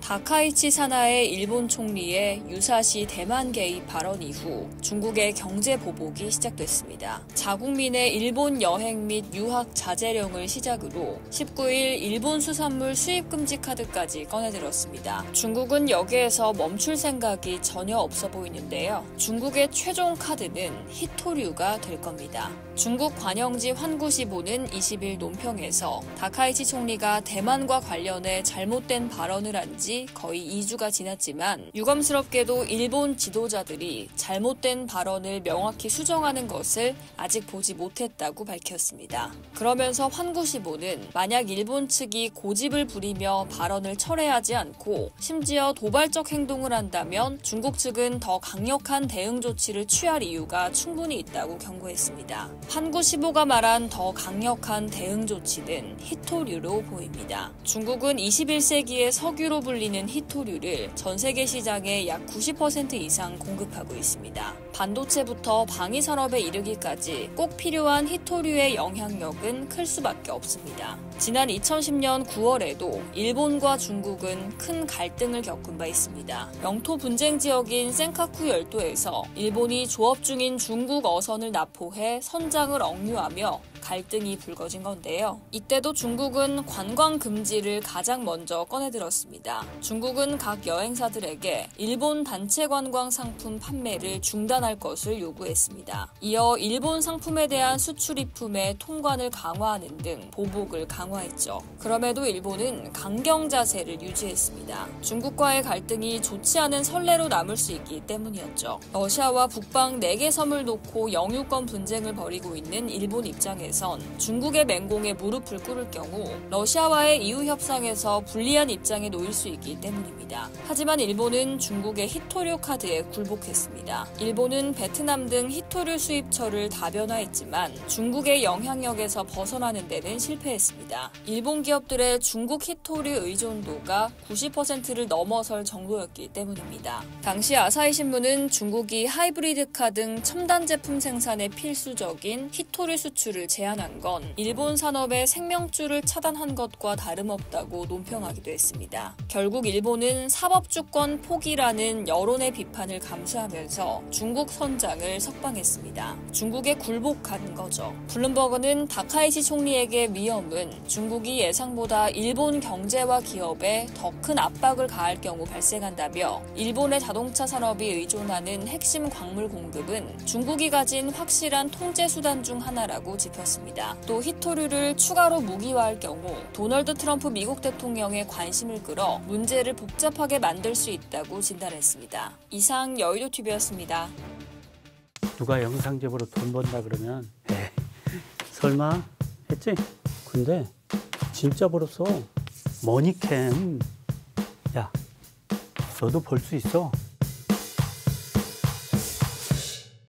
다카이치 사나이 일본 총리의 유사시 대만 개입 발언 이후 중국의 경제 보복이 시작됐습니다. 자국민의 일본 여행 및 유학 자제령을 시작으로 19일 일본 수산물 수입 금지 카드까지 꺼내들었습니다. 중국은 여기에서 멈출 생각이 전혀 없어 보이는데요. 중국의 최종 카드는 히토류가 될 겁니다. 중국 관영지 환구시보는 20일 논평에서 다카이치 총리가 대만과 관련해 잘못된 발언을 한 지 거의 2주가 지났지만 유감스럽게도 일본 지도자들이 잘못된 발언을 명확히 수정하는 것을 아직 보지 못했다고 밝혔습니다. 그러면서 환구시보는 만약 일본 측이 고집을 부리며 발언을 철회하지 않고 심지어 도발적 행동을 한다면 중국 측은 더 강력한 대응 조치를 취할 이유가 충분히 있다고 경고했습니다. 환구시보가 말한 더 강력한 대응 조치는 히토류로 보입니다. 중국은 21세기의 석유로 불리는 히토류를 전 세계 시장의 약 90% 이상 공급하고 있습니다. 반도체부터 방위산업에 이르기까지 꼭 필요한 히토류의 영향력은 클 수밖에 없습니다. 지난 2010년 9월에도 일본과 중국은 큰 갈등을 겪은 바 있습니다. 영토 분쟁 지역인 센카쿠 열도에서 일본이 조업 중인 중국 어선을 납포해 선장을 억류하며 갈등이 불거진 건데요. 이때도 중국은 관광 금지를 가장 먼저 꺼내들었습니다. 중국은 각 여행사들에게 일본 단체 관광 상품 판매를 중단할 것을 요구했습니다. 이어 일본 상품에 대한 수출 입품의 통관을 강화하는 등 보복을 강화했죠. 그럼에도 일본은 강경 자세를 유지했습니다. 중국과의 갈등이 좋지 않은 선례로 남을 수 있기 때문이었죠. 러시아와 북방 4개 섬을 놓고 영유권 분쟁을 벌이고 있는 일본 입장에서 중국의 맹공에 무릎을 꿇을 경우 러시아와의 이후 협상에서 불리한 입장에 놓일 수 있기 때문입니다. 하지만 일본은 중국의 히토류 카드에 굴복했습니다. 일본은 베트남 등 히토류 수입처를 다변화했지만 중국의 영향력에서 벗어나는 데는 실패했습니다. 일본 기업들의 중국 히토류 의존도가 90%를 넘어설 정도였기 때문입니다. 당시 아사히 신문은 중국이 하이브리드카 등 첨단 제품 생산에 필수적인 히토류 수출을 제한한 건 일본 산업의 생명줄을 차단한 것과 다름없다고 논평하기도 했습니다. 결국 일본은 사법주권 포기라는 여론의 비판을 감수하면서 중국 선장을 석방했습니다. 중국에 굴복한 거죠. 블룸버그는 다카이치 총리에게 위험은 중국이 예상보다 일본 경제와 기업에 더 큰 압박을 가할 경우 발생한다며 일본의 자동차 산업이 의존하는 핵심 광물 공급은 중국이 가진 확실한 통제 수단 중 하나라고 짚었습니다. 또 히토류를 추가로 무기화할 경우 도널드 트럼프 미국 대통령의 관심을 끌어 문제를 복잡하게 만들 수 있다고 진단했습니다. 이상 여의도TV였습니다. 누가 영상 제보로 돈 번다 그러면 에이, 설마 했지? 근데 진짜 벌었어. 머니캠. 야, 너도 벌 수 있어.